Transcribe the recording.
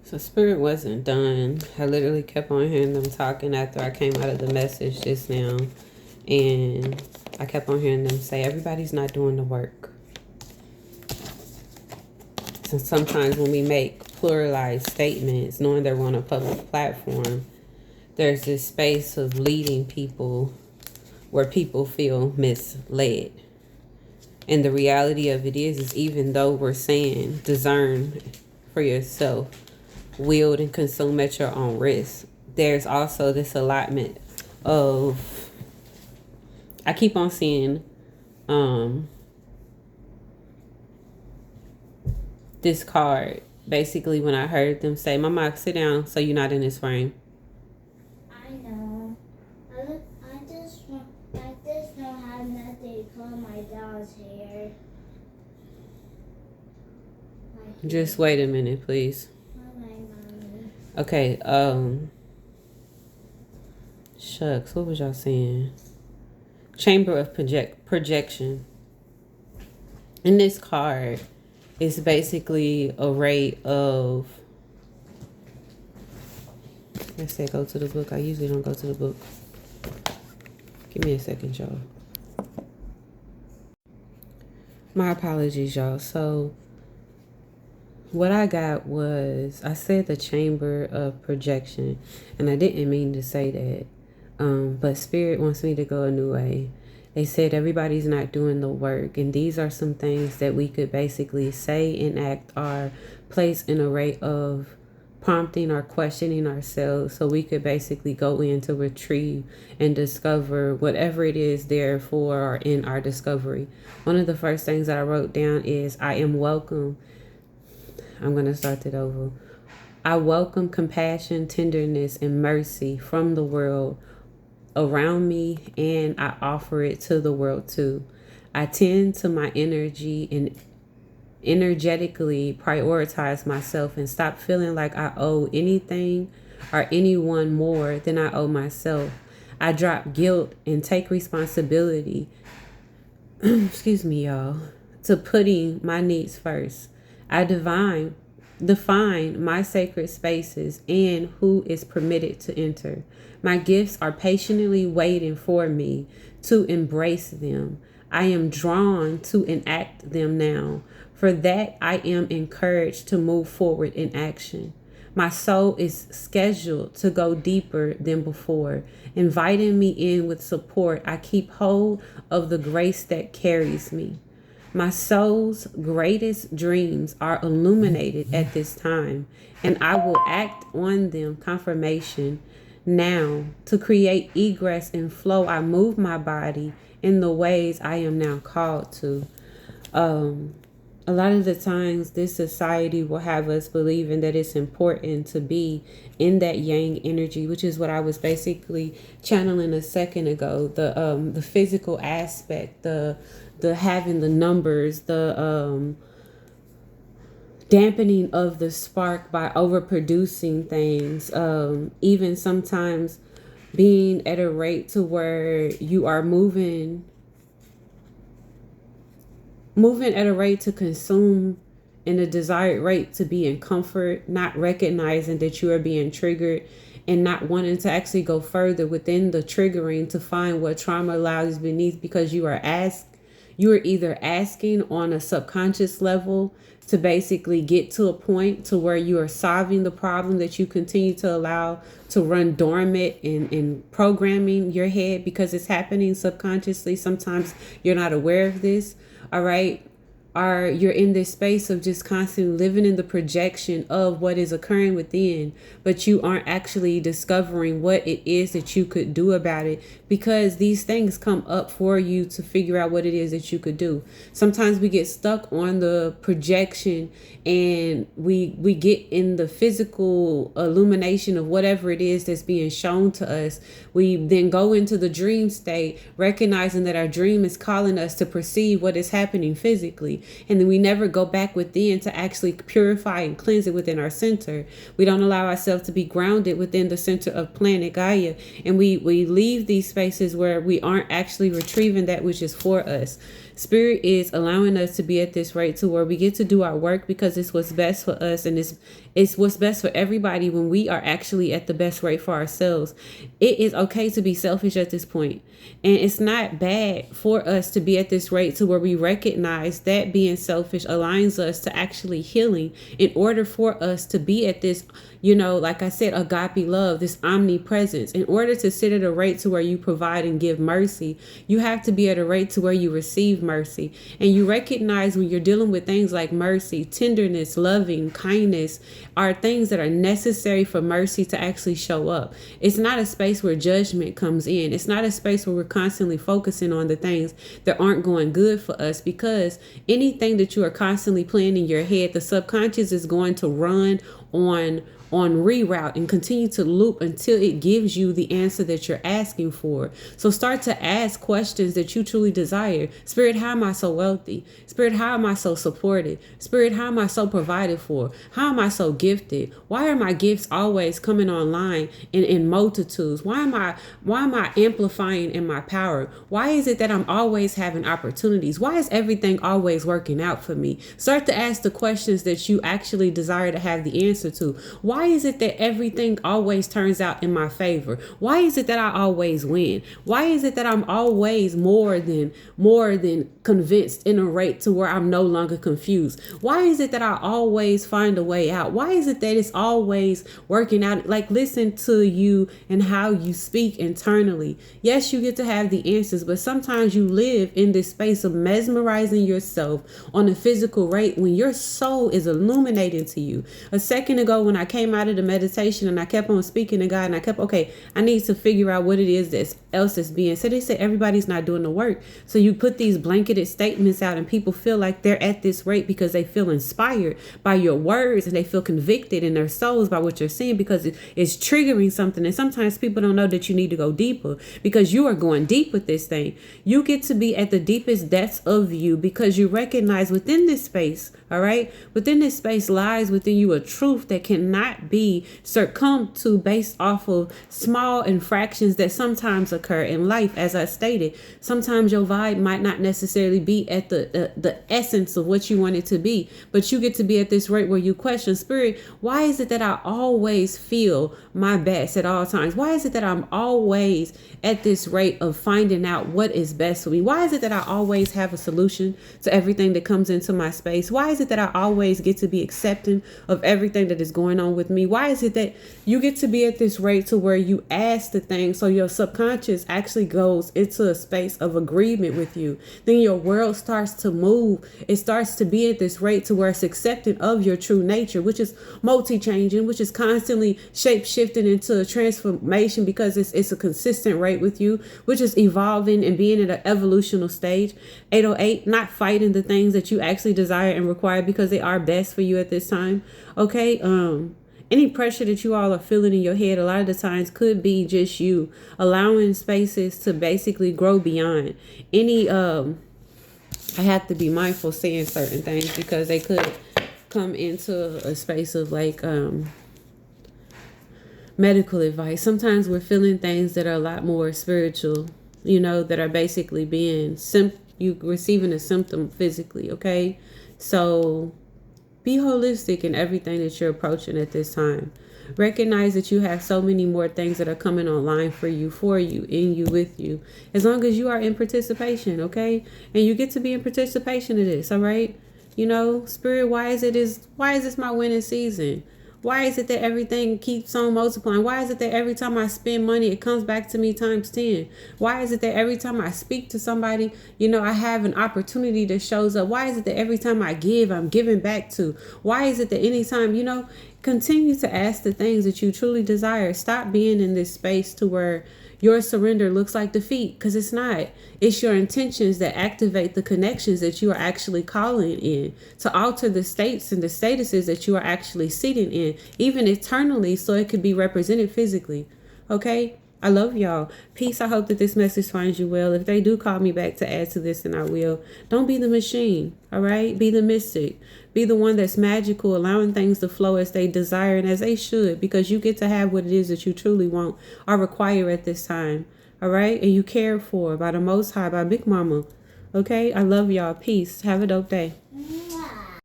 So spirit wasn't done. I literally kept on hearing them talking after I came out of the message just now. And I kept on hearing them say, everybody's not doing the work. So sometimes when we make pluralized statements, knowing that we're on a public platform, there's this space of leading people where people feel misled. And the reality of it is even though we're saying discern for yourself, wield and consume at your own risk, there's also this allotment of, I keep on seeing this card. Basically, when I heard them say, Mama, sit down so you're not in this frame. I know. I just don't have nothing to comb my dog's hair. Just wait a minute, please. Okay, shucks, what was y'all saying? Chamber of projection. In this card, it's basically a rate of, let's say go to the book. I usually don't go to the book. Give me a second, y'all. My apologies, y'all. So what I got was, I said the chamber of projection, and I didn't mean to say that. But Spirit wants me to go a new way. They said everybody's not doing the work, and these are some things that we could basically say and act or place in a rate of prompting or questioning ourselves, so we could basically go in to retrieve and discover whatever it is there for or in our discovery. One of the first things that I wrote down is, I am welcome. I'm going to start it over. I welcome compassion, tenderness, and mercy from the world around me, and I offer it to the world too. I tend to my energy and energetically prioritize myself and stop feeling like I owe anything or anyone more than I owe myself. I drop guilt and take responsibility, excuse me, y'all, to putting my needs first. I define my sacred spaces and who is permitted to enter. My gifts are patiently waiting for me to embrace them. I am drawn to enact them now. For that, I am encouraged to move forward in action. My soul is scheduled to go deeper than before, inviting me in with support. I keep hold of the grace that carries me. My soul's greatest dreams are illuminated at this time, and I will act on them confirmation now. To create egress and flow, I move my body in the ways I am now called to. A lot of the times this society will have us believing that it's important to be in that yang energy, which is what I was basically channeling a second ago. The physical aspect, the having the numbers, the dampening of the spark by overproducing things, even sometimes being at a rate to where you are moving at a rate to consume in a desired rate to be in comfort, not recognizing that you are being triggered and not wanting to actually go further within the triggering to find what trauma lies beneath, because you are either asking on a subconscious level to basically get to a point to where you are solving the problem that you continue to allow to run dormant in programming your head, because it's happening subconsciously. Sometimes you're not aware of this. All right. Or you're in this space of just constantly living in the projection of what is occurring within, but you aren't actually discovering what it is that you could do about it, because these things come up for you to figure out what it is that you could do. Sometimes we get stuck on the projection and we get in the physical illumination of whatever it is that's being shown to us. We then go into the dream state, recognizing that our dream is calling us to perceive what is happening physically. And then we never go back within to actually purify and cleanse it within our center. We don't allow ourselves to be grounded within the center of planet Gaia. And we leave these spaces where we aren't actually retrieving that which is for us. Spirit is allowing us to be at this rate to where we get to do our work because it's what's best for us, and it's what's best for everybody when we are actually at the best rate for ourselves. It is okay to be selfish at this point, and it's not bad for us to be at this rate to where we recognize that being selfish aligns us to actually healing in order for us to be at this, like I said, agape love, this omnipresence. In order to sit at a rate to where you provide and give mercy, you have to be at a rate to where you receive mercy. And you recognize when you're dealing with things like mercy, tenderness, loving, kindness are things that are necessary for mercy to actually show up. It's not a space where judgment comes in. It's not a space where we're constantly focusing on the things that aren't going good for us, because anything that you are constantly playing in your head, the subconscious is going to run on reroute and continue to loop until it gives you the answer that you're asking for. So start to ask questions that you truly desire. Spirit, how am I so wealthy? Spirit, how am I so supported? Spirit, how am I so provided for? How am I so gifted? Why are my gifts always coming online in multitudes? Why am I amplifying in my power? Why is it that I'm always having opportunities? Why is everything always working out for me? Start to ask the questions that you actually desire to have the answer to. Why is it that everything always turns out in my favor? Why is it that I always win? Why is it that I'm always more than convinced in a rate to where I'm no longer confused? Why is it that I always find a way out? Why is it that it's always working out? Like, listen to you and how you speak internally. Yes, you get to have the answers, but sometimes you live in this space of mesmerizing yourself on a physical rate when your soul is illuminating to you. A second ago, when I came out of the meditation and I kept on speaking to God, and I need to figure out what it is that's being said. They said everybody's not doing the work. So you put these blanketed statements out and people feel like they're at this rate because they feel inspired by your words and they feel convicted in their souls by what you're saying because it's triggering something. And sometimes people don't know that you need to go deeper because you are going deep with this thing. You get to be at the deepest depths of you because you recognize within this space, all right, within this space lies within you a truth that cannot be succumbed to based off of small infractions that sometimes occur in life. As I stated, sometimes your vibe might not necessarily be at the essence of what you want it to be, but you get to be at this rate where you question, Spirit, why is it that I always feel my best at all times? Why is it that I'm always at this rate of finding out what is best for me? Why is it that I always have a solution to everything that comes into my space? Why is it that I always get to be accepting of everything that is going on with me? Why is it that you get to be at this rate to where you ask the thing, so your subconscious actually goes into a space of agreement with you? Then your world starts to move. It starts to be at this rate to where it's accepting of your true nature, which is multi-changing, which is constantly shape-shifting into a transformation because it's a consistent rate with you, which is evolving and being at an evolutional stage. 808, not fighting the things that you actually desire and require because they are best for you at this time. Okay, any pressure that you all are feeling in your head a lot of the times could be just you allowing spaces to basically grow beyond any I have to be mindful saying certain things because they could come into a space of like medical advice. Sometimes we're feeling things that are a lot more spiritual, that are basically being you receiving a symptom physically. Okay, so be holistic in everything that you're approaching at this time. Recognize that you have so many more things that are coming online for you, in you, with you, as long as you are in participation, okay? And you get to be in participation of this, all right? Spirit, why is this my winning season? Why is it that everything keeps on multiplying? Why is it that every time I spend money, it comes back to me times 10? Why is it that every time I speak to somebody, I have an opportunity that shows up? Why is it that every time I give, I'm giving back to? Why is it that anytime, continue to ask the things that you truly desire. Stop being in this space to where your surrender looks like defeat, because it's not. It's your intentions that activate the connections that you are actually calling in to alter the states and the statuses that you are actually sitting in, even eternally, so it could be represented physically. Okay? I love y'all. Peace. I hope that this message finds you well. If they do call me back to add to this, then I will. Don't be the machine. All right? Be the mystic. Be the one that's magical, allowing things to flow as they desire and as they should, because you get to have what it is that you truly want or require at this time. All right? And you cared for by the Most High, by Big Mama. Okay? I love y'all. Peace. Have a dope day. Mwah.